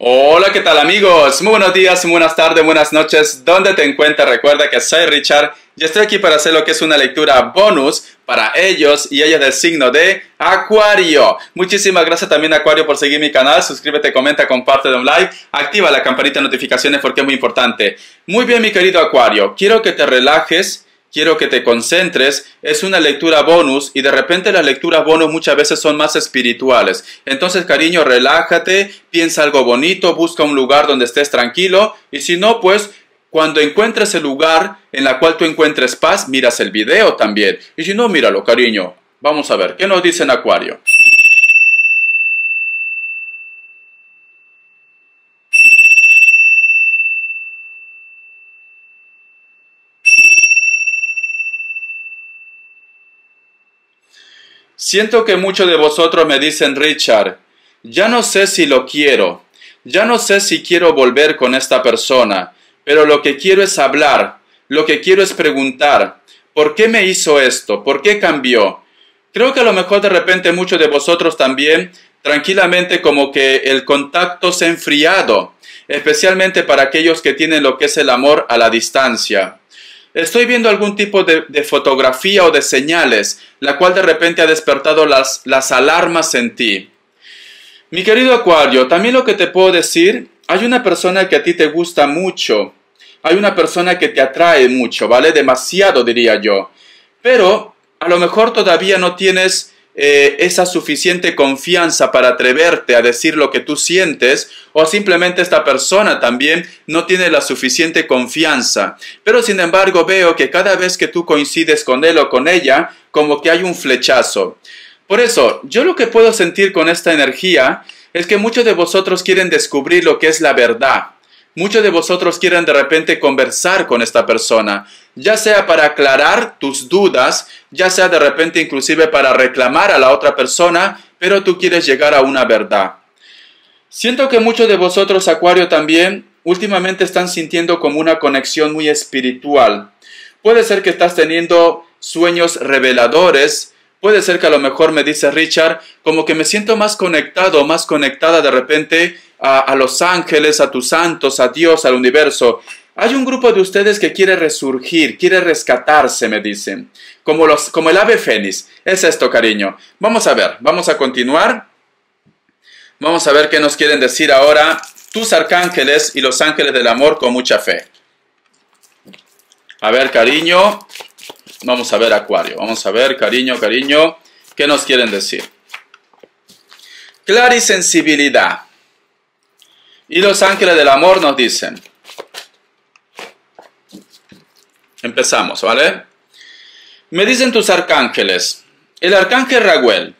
Hola, ¿qué tal amigos? Muy buenos días, muy buenas tardes, buenas noches. ¿Dónde te encuentras? Recuerda que soy Richard y estoy aquí para hacer lo que es una lectura bonus para ellos y ellas del signo de Acuario. Muchísimas gracias también Acuario por seguir mi canal. Suscríbete, comenta, comparte, da un like, activa la campanita de notificaciones porque es muy importante. Muy bien, mi querido Acuario, quiero que te relajes. Quiero que te concentres, es una lectura bonus y de repente las lecturas bonus muchas veces son más espirituales. Entonces, cariño, relájate, piensa algo bonito, busca un lugar donde estés tranquilo y si no, pues cuando encuentres el lugar en el cual tú encuentres paz, miras el video también. Y si no, míralo, cariño. Vamos a ver, ¿qué nos dice en Acuario? Siento que muchos de vosotros me dicen, Richard, ya no sé si lo quiero, ya no sé si quiero volver con esta persona, pero lo que quiero es hablar, lo que quiero es preguntar, ¿por qué me hizo esto? ¿Por qué cambió? Creo que a lo mejor de repente muchos de vosotros también, tranquilamente como que el contacto se ha enfriado, especialmente para aquellos que tienen lo que es el amor a la distancia. Estoy viendo algún tipo de fotografía o de señales, la cual de repente ha despertado las alarmas en ti. Mi querido Acuario, también lo que te puedo decir, hay una persona que a ti te gusta mucho, hay una persona que te atrae mucho, ¿vale? Demasiado diría yo, pero a lo mejor todavía no tienes esa suficiente confianza para atreverte a decir lo que tú sientes o simplemente esta persona también no tiene la suficiente confianza. Pero sin embargo veo que cada vez que tú coincides con él o con ella, como que hay un flechazo. Por eso, yo lo que puedo sentir con esta energía es que muchos de vosotros quieren descubrir lo que es la verdad. Muchos de vosotros quieren de repente conversar con esta persona, ya sea para aclarar tus dudas, ya sea de repente inclusive para reclamar a la otra persona, pero tú quieres llegar a una verdad. Siento que muchos de vosotros, Acuario, también últimamente están sintiendo como una conexión muy espiritual. Puede ser que estás teniendo sueños reveladores. Puede ser que a lo mejor me dice Richard, como que me siento más conectado, más conectada de repente a los ángeles, a tus santos, a Dios, al universo. Hay un grupo de ustedes que quiere resurgir, quiere rescatarse, me dicen, como el ave fénix. Es esto, cariño. Vamos a ver, vamos a continuar. Vamos a ver qué nos quieren decir ahora tus arcángeles y los ángeles del amor con mucha fe. A ver, cariño. Vamos a ver, Acuario. Vamos a ver, cariño, ¿qué nos quieren decir? Clarisensibilidad. Y los ángeles del amor nos dicen. Empezamos, ¿vale? Me dicen tus arcángeles. El arcángel Raguel.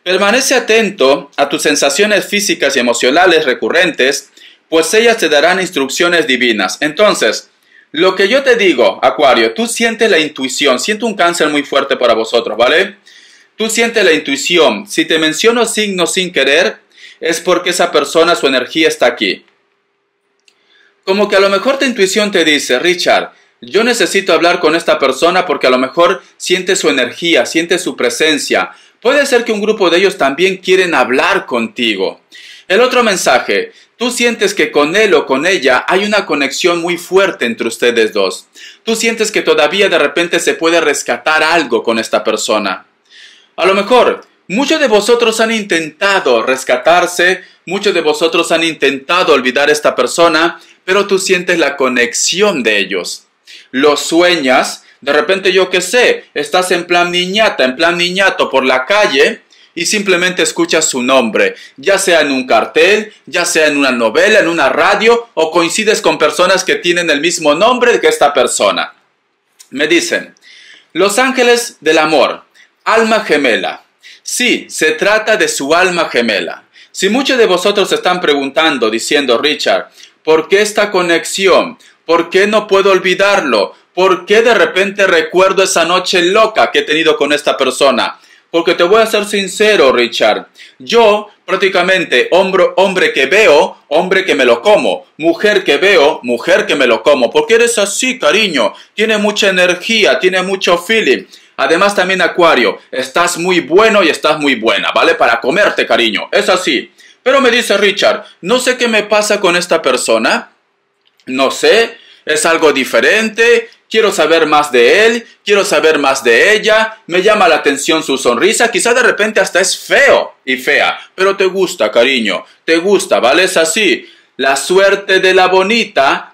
Permanece atento a tus sensaciones físicas y emocionales recurrentes, pues ellas te darán instrucciones divinas. Entonces, lo que yo te digo, Acuario, tú sientes la intuición. Siento un cáncer muy fuerte para vosotros, ¿vale? Tú sientes la intuición. Si te menciono signos sin querer, es porque esa persona, su energía está aquí. Como que a lo mejor tu intuición te dice, Richard, yo necesito hablar con esta persona porque a lo mejor siente su energía, siente su presencia. Puede ser que un grupo de ellos también quieren hablar contigo. El otro mensaje, tú sientes que con él o con ella hay una conexión muy fuerte entre ustedes dos. Tú sientes que todavía de repente se puede rescatar algo con esta persona. A lo mejor, muchos de vosotros han intentado rescatarse, muchos de vosotros han intentado olvidar a esta persona, pero tú sientes la conexión de ellos. Lo sueñas, de repente yo qué sé, estás en plan niñata, en plan niñato por la calle y simplemente escuchas su nombre, ya sea en un cartel, ya sea en una novela, en una radio o coincides con personas que tienen el mismo nombre que esta persona. Me dicen, los ángeles del amor, alma gemela. Sí, se trata de su alma gemela. Si muchos de vosotros están preguntando, diciendo, Richard, ¿por qué esta conexión? ¿Por qué no puedo olvidarlo? ¿Por qué de repente recuerdo esa noche loca que he tenido con esta persona? Porque te voy a ser sincero, Richard. Yo, prácticamente, hombre que veo, hombre que me lo como. Mujer que veo, mujer que me lo como. Porque eres así, cariño. Tiene mucha energía, tiene mucho feeling. Además, también, Acuario, estás muy bueno y estás muy buena, ¿vale? Para comerte, cariño. Es así. Pero me dice Richard, no sé qué me pasa con esta persona, no sé, es algo diferente, quiero saber más de él, quiero saber más de ella, me llama la atención su sonrisa, quizá de repente hasta es feo y fea, pero te gusta, cariño, te gusta, ¿vale? Es así. La suerte de la bonita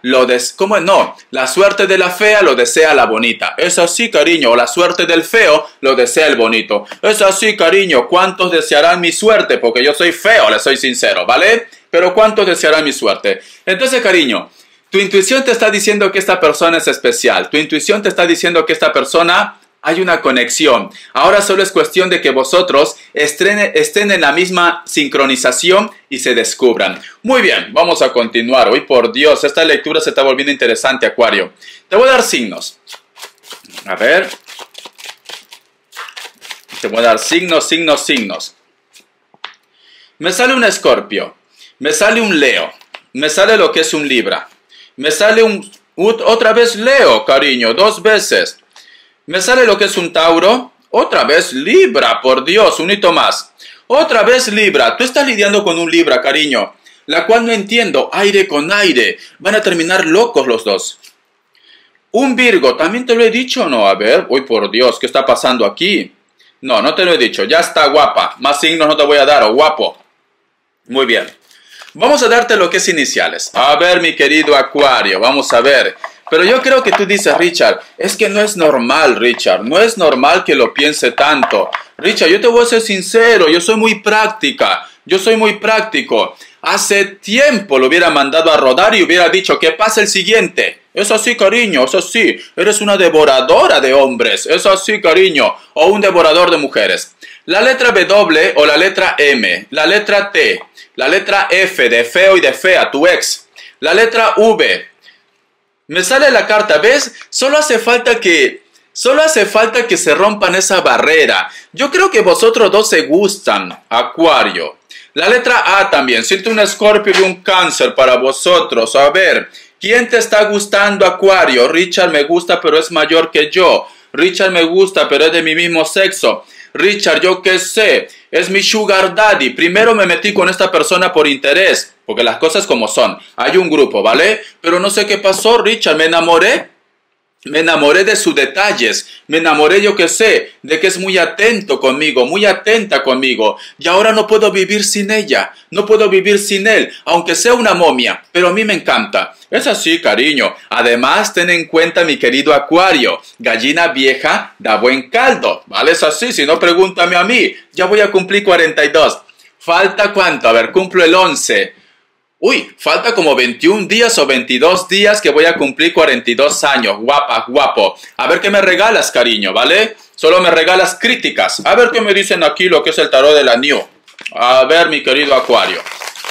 ¿cómo no? La suerte de la fea lo desea la bonita. Es así, cariño. O la suerte del feo lo desea el bonito. Es así, cariño. ¿Cuántos desearán mi suerte? Porque yo soy feo, le soy sincero, ¿vale? Pero ¿cuántos desearán mi suerte? Entonces, cariño, tu intuición te está diciendo que esta persona es especial. Tu intuición te está diciendo que esta persona hay una conexión. Ahora solo es cuestión de que vosotros estén en la misma sincronización y se descubran. Muy bien, vamos a continuar. Hoy, por Dios, esta lectura se está volviendo interesante, Acuario. Te voy a dar signos. A ver. Te voy a dar signos. Me sale un Escorpio. Me sale un Leo. Me sale lo que es un Libra. Me sale otra vez Leo, cariño, 2 veces. Me sale lo que es un Tauro, otra vez Libra, por Dios, un hito más. Otra vez Libra, tú estás lidiando con un Libra, cariño, la cual no entiendo, aire con aire, van a terminar locos los dos. Un Virgo, ¿también te lo he dicho o no? A ver, uy, por Dios, ¿qué está pasando aquí? No, no te lo he dicho, ya está guapa, más signos no te voy a dar, o guapo. Muy bien, vamos a darte lo que es iniciales. A ver, mi querido Acuario, vamos a ver. Pero yo creo que tú dices, Richard, es que no es normal, Richard, no es normal que lo piense tanto. Richard, yo te voy a ser sincero, yo soy muy práctica, yo soy muy práctico. Hace tiempo lo hubiera mandado a rodar y hubiera dicho que pase el siguiente. Es así, cariño, es así. Eres una devoradora de hombres, es así, cariño, o un devorador de mujeres. La letra W o la letra M, la letra T, la letra F de feo y de fea, tu ex, la letra V. Me sale la carta, ¿ves? Solo hace falta que se rompan esa barrera. Yo creo que vosotros dos se gustan, Acuario. La letra A también. Siento un Escorpio y un Cáncer para vosotros. A ver, ¿quién te está gustando, Acuario? Richard me gusta, pero es mayor que yo. Richard me gusta, pero es de mi mismo sexo. Richard, yo qué sé, es mi sugar daddy. Primero me metí con esta persona por interés, porque las cosas como son. Hay un grupo, ¿vale? Pero no sé qué pasó, Richard, me enamoré de sus detalles, me enamoré, yo qué sé, de que es muy atento conmigo, muy atenta conmigo, y ahora no puedo vivir sin ella, no puedo vivir sin él, aunque sea una momia, pero a mí me encanta. Es así, cariño. Además, ten en cuenta, mi querido Acuario, gallina vieja da buen caldo, ¿vale? Es así, si no, pregúntame a mí, ya voy a cumplir 42. ¿Falta cuánto? A ver, cumplo el 11. Uy, falta como 21 días o 22 días que voy a cumplir 42 años. Guapa, guapo. A ver qué me regalas, cariño, ¿vale? Solo me regalas críticas. A ver qué me dicen aquí lo que es el tarot de la New. A ver, mi querido Acuario.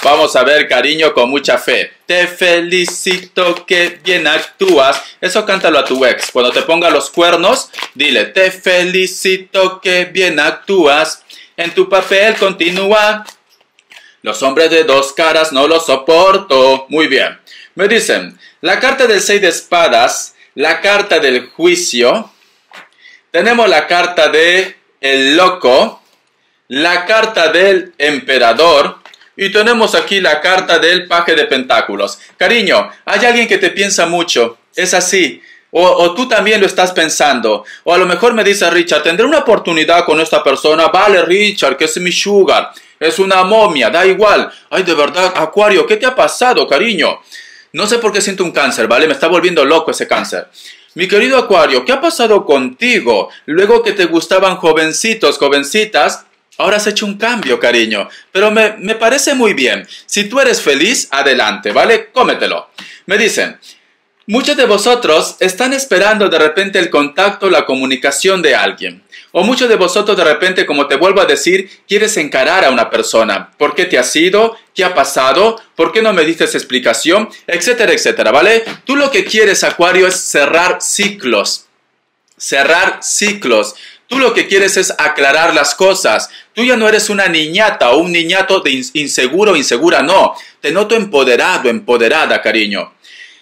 Vamos a ver, cariño, con mucha fe. Te felicito que bien actúas. Eso cántalo a tu ex. Cuando te ponga los cuernos, dile, te felicito que bien actúas. En tu papel continúa. Los hombres de 2 caras no los soporto. Muy bien. Me dicen, la carta del 6 de espadas, la carta del juicio, tenemos la carta de el loco, la carta del emperador y tenemos aquí la carta del paje de pentáculos. Cariño, hay alguien que te piensa mucho. Es así. O tú también lo estás pensando. O a lo mejor me dice Richard, ¿tendré una oportunidad con esta persona? Vale, Richard, que es mi sugar. Es una momia, da igual. Ay, de verdad, Acuario, ¿qué te ha pasado, cariño? No sé por qué siento un cáncer, ¿vale? Me está volviendo loco ese cáncer. Mi querido Acuario, ¿qué ha pasado contigo? Luego que te gustaban jovencitos, jovencitas, ahora has hecho un cambio, cariño. Pero me parece muy bien. Si tú eres feliz, adelante, ¿vale? Cómetelo. Me dicen, muchos de vosotros están esperando de repente el contacto, la comunicación de alguien. O muchos de vosotros de repente, como te vuelvo a decir, quieres encarar a una persona. ¿Por qué te has ido? ¿Qué ha pasado? ¿Por qué no me diste esa explicación? Etcétera, etcétera, ¿vale? Tú lo que quieres, Acuario, es cerrar ciclos. Cerrar ciclos. Tú lo que quieres es aclarar las cosas. Tú ya no eres una niñata o un niñato de inseguro o insegura, no. Te noto empoderado, empoderada, cariño.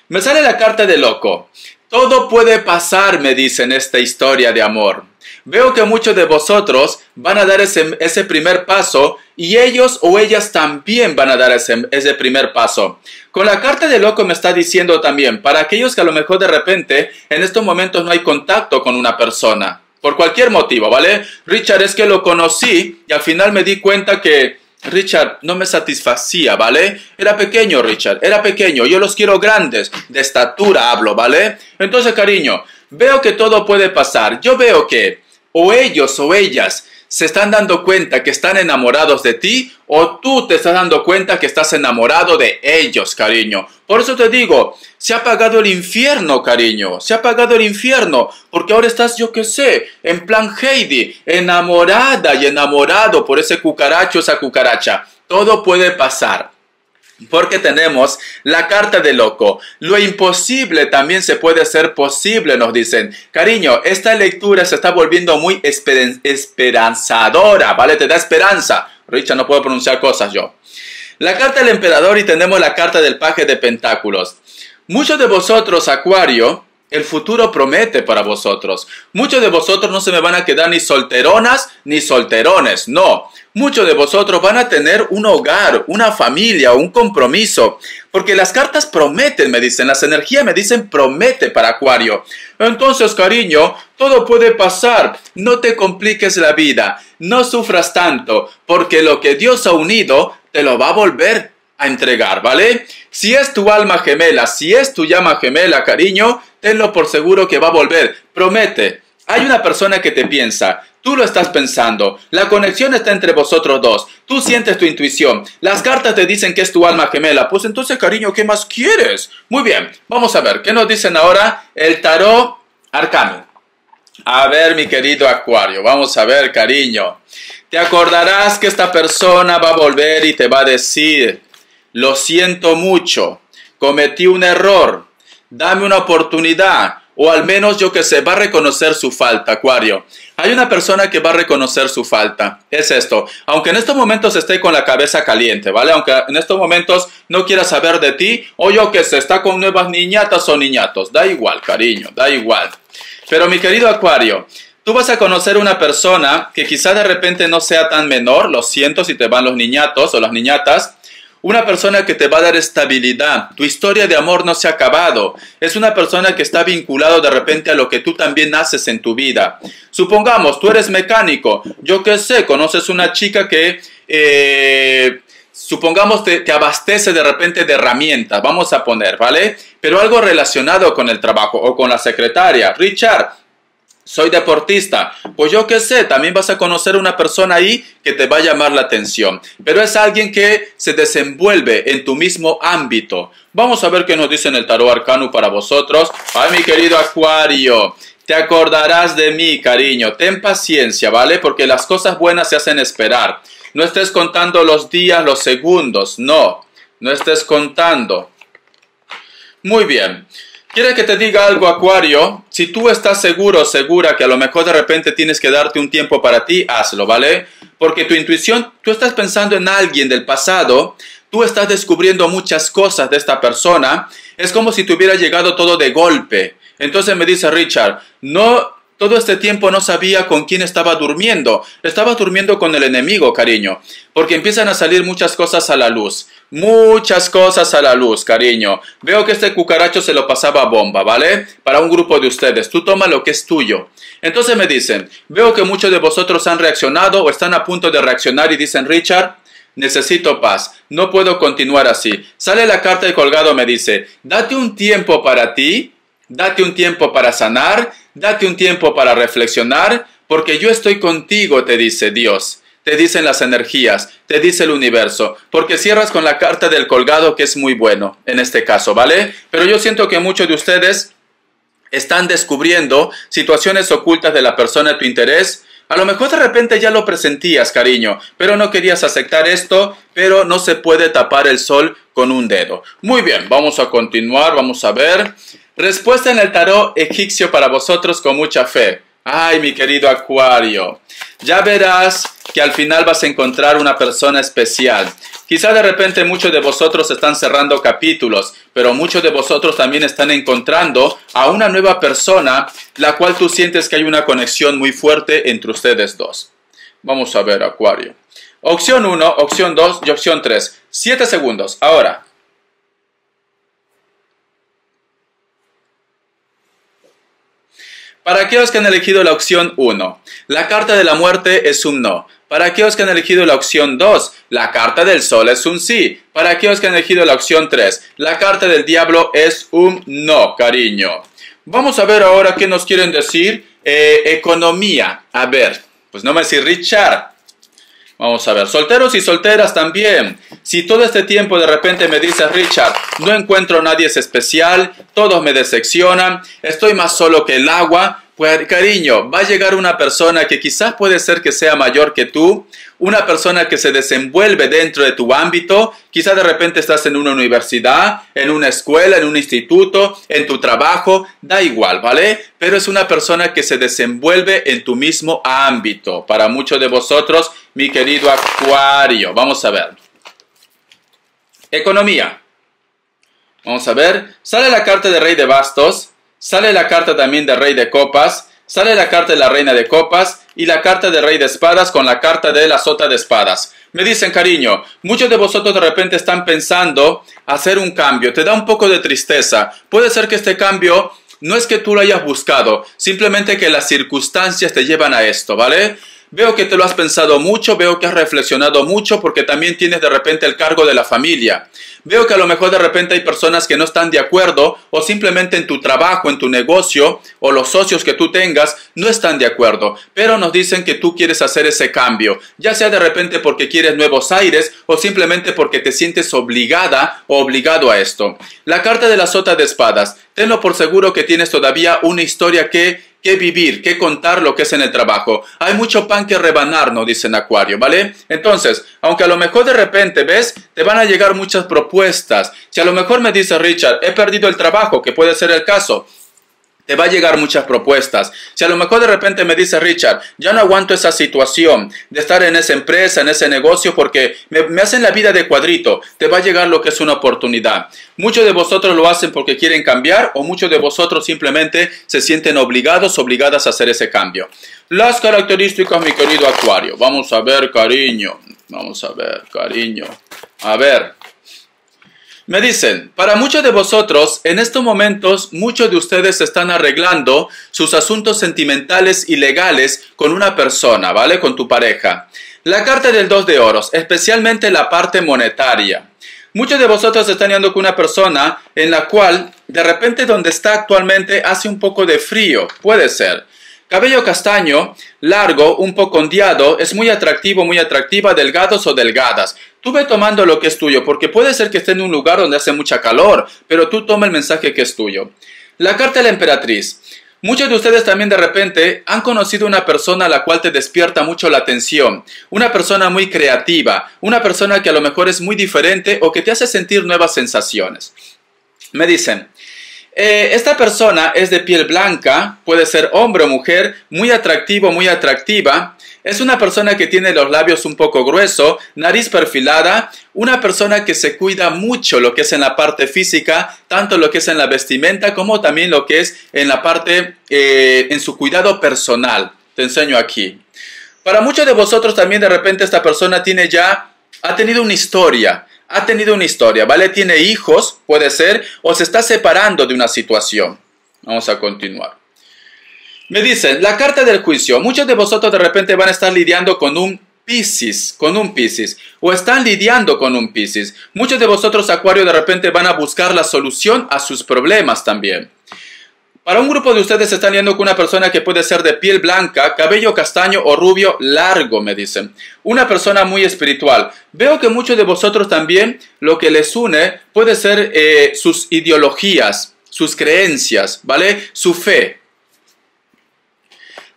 Me sale la carta de loco. Todo puede pasar, me dice en esta historia de amor. Veo que muchos de vosotros van a dar ese primer paso y ellos o ellas también van a dar ese primer paso. Con la carta de loco me está diciendo también, para aquellos que a lo mejor de repente en estos momentos no hay contacto con una persona, por cualquier motivo, ¿vale? Richard, es que lo conocí y al final me di cuenta que Richard no me satisfacía, ¿vale? Era pequeño, Richard, era pequeño. Yo los quiero grandes, de estatura hablo, ¿vale? Entonces, cariño, veo que todo puede pasar. Yo veo que o ellos o ellas se están dando cuenta que están enamorados de ti o tú te estás dando cuenta que estás enamorado de ellos, cariño. Por eso te digo, se ha apagado el infierno, cariño. Se ha apagado el infierno porque ahora estás, yo qué sé, en plan Heidi, enamorada y enamorado por ese cucaracho, esa cucaracha. Todo puede pasar. Porque tenemos la carta de loco. Lo imposible también se puede hacer posible, nos dicen. Cariño, esta lectura se está volviendo muy esperanzadora, ¿vale? Te da esperanza. Richard, no puedo pronunciar cosas yo. La carta del emperador y tenemos la carta del paje de pentáculos. Muchos de vosotros, Acuario, el futuro promete para vosotros. Muchos de vosotros no se me van a quedar ni solteronas ni solterones, no. Muchos de vosotros van a tener un hogar, una familia, un compromiso. Porque las cartas prometen, me dicen, las energías me dicen promete para Acuario. Entonces, cariño, todo puede pasar. No te compliques la vida, no sufras tanto, porque lo que Dios ha unido te lo va a volver a entregar, ¿vale? Si es tu alma gemela, si es tu llama gemela, cariño, tenlo por seguro que va a volver. Promete. Hay una persona que te piensa. Tú lo estás pensando. La conexión está entre vosotros dos. Tú sientes tu intuición. Las cartas te dicen que es tu alma gemela. Pues entonces, cariño, ¿qué más quieres? Muy bien. Vamos a ver. ¿Qué nos dicen ahora? El tarot arcano. A ver, mi querido Acuario. Vamos a ver, cariño. Te acordarás que esta persona va a volver y te va a decir: lo siento mucho. Cometí un error. Dame una oportunidad. O al menos, yo que sé, va a reconocer su falta, Acuario. Hay una persona que va a reconocer su falta. Es esto. Aunque en estos momentos esté con la cabeza caliente, ¿vale? Aunque en estos momentos no quiera saber de ti. O yo que sé, está con nuevas niñatas o niñatos. Da igual, cariño, da igual. Pero mi querido Acuario, tú vas a conocer una persona que quizá de repente no sea tan menor. Lo siento si te van los niñatos o las niñatas. Una persona que te va a dar estabilidad. Tu historia de amor no se ha acabado. Es una persona que está vinculado de repente a lo que tú también haces en tu vida. Supongamos, tú eres mecánico. Yo qué sé, conoces una chica que, supongamos, te abastece de repente de herramientas. Vamos a poner, ¿vale? Pero algo relacionado con el trabajo o con la secretaria. Richard, soy deportista. Pues yo qué sé, también vas a conocer una persona ahí que te va a llamar la atención. Pero es alguien que se desenvuelve en tu mismo ámbito. Vamos a ver qué nos dice en el tarot arcano para vosotros. Ay, mi querido Acuario, te acordarás de mí, cariño. Ten paciencia, ¿vale? Porque las cosas buenas se hacen esperar. No estés contando los días, los segundos. No, no estés contando. Muy bien. ¿Quieres que te diga algo, Acuario? Si tú estás seguro o segura que a lo mejor de repente tienes que darte un tiempo para ti, hazlo, ¿vale? Porque tu intuición, tú estás pensando en alguien del pasado, tú estás descubriendo muchas cosas de esta persona, es como si te hubiera llegado todo de golpe. Entonces me dice Richard, no, todo este tiempo no sabía con quién estaba durmiendo. Estaba durmiendo con el enemigo, cariño. Porque empiezan a salir muchas cosas a la luz. Muchas cosas a la luz, cariño. Veo que este cucaracho se lo pasaba a bomba, ¿vale? Para un grupo de ustedes. Tú toma lo que es tuyo. Entonces me dicen, veo que muchos de vosotros han reaccionado o están a punto de reaccionar y dicen, Richard, necesito paz. No puedo continuar así. Sale la carta de colgado, me dice, date un tiempo para ti. Date un tiempo para sanar, date un tiempo para reflexionar, porque yo estoy contigo, te dice Dios, te dicen las energías, te dice el universo, porque cierras con la carta del colgado, que es muy bueno en este caso, ¿vale? Pero yo siento que muchos de ustedes están descubriendo situaciones ocultas de la persona de tu interés. A lo mejor de repente ya lo presentías, cariño, pero no querías aceptar esto, pero no se puede tapar el sol con un dedo. Muy bien, vamos a continuar, vamos a ver. Respuesta en el tarot egipcio para vosotros con mucha fe. Ay, mi querido Acuario, ya verás que al final vas a encontrar una persona especial. Quizá de repente muchos de vosotros están cerrando capítulos, pero muchos de vosotros también están encontrando a una nueva persona, la cual tú sientes que hay una conexión muy fuerte entre ustedes dos. Vamos a ver, Acuario. Opción 1, opción 2 y opción 3. 7 segundos. Ahora. Para aquellos que han elegido la opción 1, la carta de la muerte es un no. Para aquellos que han elegido la opción 2, la carta del sol es un sí. Para aquellos que han elegido la opción 3, la carta del diablo es un no, cariño. Vamos a ver ahora qué nos quieren decir. Economía. A ver, pues no me decís Richard. Vamos a ver, solteros y solteras también. Si todo este tiempo de repente me dices, Richard, no encuentro a nadie especial, todos me decepcionan, estoy más solo que el agua, pues cariño, va a llegar una persona que quizás puede ser que sea mayor que tú, una persona que se desenvuelve dentro de tu ámbito, quizás de repente estás en una universidad, en una escuela, en un instituto, en tu trabajo, da igual, ¿vale? Pero es una persona que se desenvuelve en tu mismo ámbito. Para muchos de vosotros, mi querido Acuario, vamos a ver. Economía. Vamos a ver, sale la carta de Rey de Bastos, sale la carta también de Rey de Copas, sale la carta de la Reina de Copas y la carta de Rey de Espadas con la carta de la Sota de Espadas. Me dicen, cariño, muchos de vosotros de repente están pensando hacer un cambio, te da un poco de tristeza. Puede ser que este cambio no es que tú lo hayas buscado, simplemente que las circunstancias te llevan a esto, ¿vale? Veo que te lo has pensado mucho, veo que has reflexionado mucho porque también tienes de repente el cargo de la familia. Veo que a lo mejor de repente hay personas que no están de acuerdo o simplemente en tu trabajo, en tu negocio o los socios que tú tengas no están de acuerdo. Pero nos dicen que tú quieres hacer ese cambio, ya sea de repente porque quieres nuevos aires o simplemente porque te sientes obligada o obligado a esto. La carta de la Sota de Espadas, tenlo por seguro que tienes todavía una historia que vivir, que contar lo que es en el trabajo. Hay mucho pan que rebanar, nos dicen Acuario, ¿vale? Entonces, aunque a lo mejor de repente, ¿ves? Te van a llegar muchas propuestas. Si a lo mejor me dice Richard, he perdido el trabajo, que puede ser el caso, te va a llegar muchas propuestas. Si a lo mejor de repente me dice Richard, ya no aguanto esa situación de estar en esa empresa, en ese negocio, porque me hacen la vida de cuadrito, te va a llegar lo que es una oportunidad. Muchos de vosotros lo hacen porque quieren cambiar o muchos de vosotros simplemente se sienten obligadas a hacer ese cambio. Las características, mi querido Acuario. Vamos a ver, cariño. Vamos a ver, cariño. A ver. Me dicen, para muchos de vosotros, en estos momentos, muchos de ustedes están arreglando sus asuntos sentimentales y legales con una persona, ¿vale? Con tu pareja. La carta del 2 de oros, especialmente la parte monetaria. Muchos de vosotros están yendo con una persona en la cual, de repente, donde está actualmente, hace un poco de frío. Puede ser. Cabello castaño, largo, un poco ondeado, es muy atractivo, muy atractiva, delgados o delgadas. Tú ve tomando lo que es tuyo, porque puede ser que esté en un lugar donde hace mucha calor, pero tú toma el mensaje que es tuyo. La carta de la emperatriz. Muchos de ustedes también de repente han conocido una persona a la cual te despierta mucho la atención, una persona muy creativa, una persona que a lo mejor es muy diferente o que te hace sentir nuevas sensaciones. Me dicen, esta persona es de piel blanca, puede ser hombre o mujer, muy atractivo, muy atractiva. Es una persona que tiene los labios un poco gruesos, nariz perfilada, una persona que se cuida mucho lo que es en la parte física, tanto lo que es en la vestimenta como también lo que es en la parte, en su cuidado personal. Te enseño aquí. Para muchos de vosotros también de repente esta persona ha tenido una historia. ¿Vale? Tiene hijos, puede ser, o se está separando de una situación. Vamos a continuar. Me dicen, la carta del juicio. Muchos de vosotros de repente van a estar lidiando con un Piscis, o están lidiando con un Piscis. Muchos de vosotros, Acuario, de repente van a buscar la solución a sus problemas también. Para un grupo de ustedes están lidiando con una persona que puede ser de piel blanca, cabello castaño o rubio largo, me dicen. Una persona muy espiritual. Veo que muchos de vosotros también lo que les une puede ser sus ideologías, sus creencias, ¿vale? Su fe.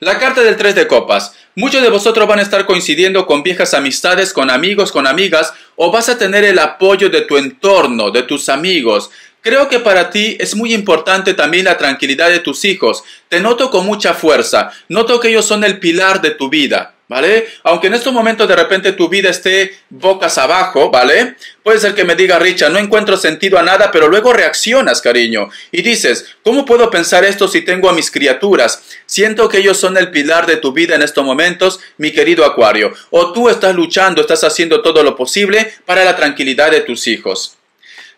La carta del 3 de copas. Muchos de vosotros van a estar coincidiendo con viejas amistades, con amigos, con amigas, o vas a tener el apoyo de tu entorno, de tus amigos. Creo que para ti es muy importante también la tranquilidad de tus hijos. Te noto con mucha fuerza. Noto que ellos son el pilar de tu vida, ¿vale? Aunque en estos momentos de repente tu vida esté bocas abajo, ¿vale? Puede ser que me diga, Richard, no encuentro sentido a nada, pero luego reaccionas, cariño, y dices, ¿cómo puedo pensar esto si tengo a mis criaturas? Siento que ellos son el pilar de tu vida en estos momentos, mi querido Acuario. O tú estás luchando, estás haciendo todo lo posible para la tranquilidad de tus hijos.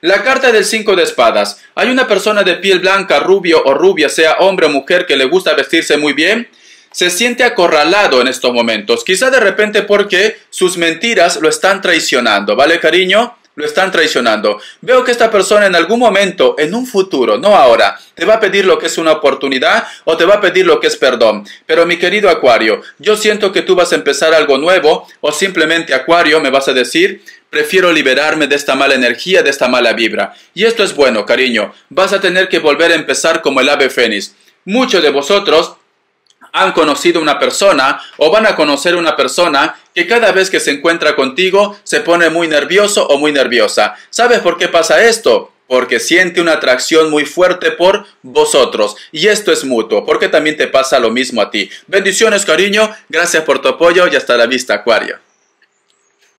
La carta del 5 de espadas. Hay una persona de piel blanca, rubio o rubia, sea hombre o mujer, que le gusta vestirse muy bien. Se siente acorralado en estos momentos. Quizá de repente porque sus mentiras lo están traicionando. ¿Vale, cariño? Lo están traicionando. Veo que esta persona en algún momento, en un futuro, no ahora, te va a pedir lo que es una oportunidad o te va a pedir lo que es perdón. Pero mi querido Acuario, yo siento que tú vas a empezar algo nuevo o simplemente, Acuario, me vas a decir, prefiero liberarme de esta mala energía, de esta mala vibra. Y esto es bueno, cariño. Vas a tener que volver a empezar como el ave fénix. Muchos de vosotros han conocido una persona o van a conocer una persona que cada vez que se encuentra contigo se pone muy nervioso o muy nerviosa. ¿Sabes por qué pasa esto? Porque siente una atracción muy fuerte por vosotros. Y esto es mutuo, porque también te pasa lo mismo a ti. Bendiciones, cariño. Gracias por tu apoyo y hasta la vista, Acuario.